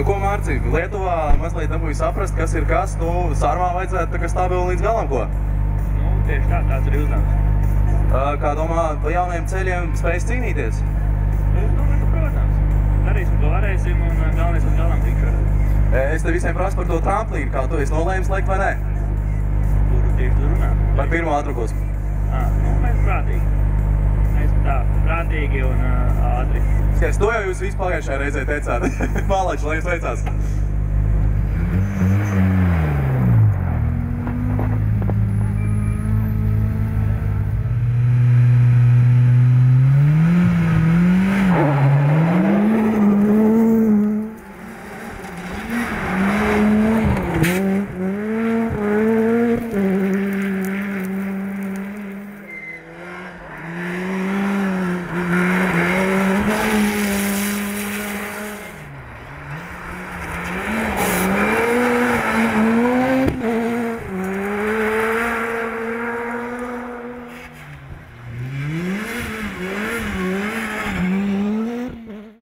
Nu, ko, Mārci, Lietuvā mazliet nebūja saprast, kas ir kas, nu, Sārmā vajadzētu tā kā stabili līdz galam, ko? Nu, tieši tā, tāds ir uzdevums. Kā domā, pa jauniem ceļiem spējas cīnīties? Es domāju, ka, protams, darīsim, ko varēsim, un galvenais līdz galam tikšu. Es te visiem prasu par to tramplīnu, kā tu esi nolēmis lekt vai nē? Kuru tieši tu runā? Par pirmo ātrukos. Nu, mēs prātīgi. Mēs tā, prātīgi un ātri. Skaidrs, to jau jūs visi pagājušajā reizē teicāt. Mālači, lai jums veicās.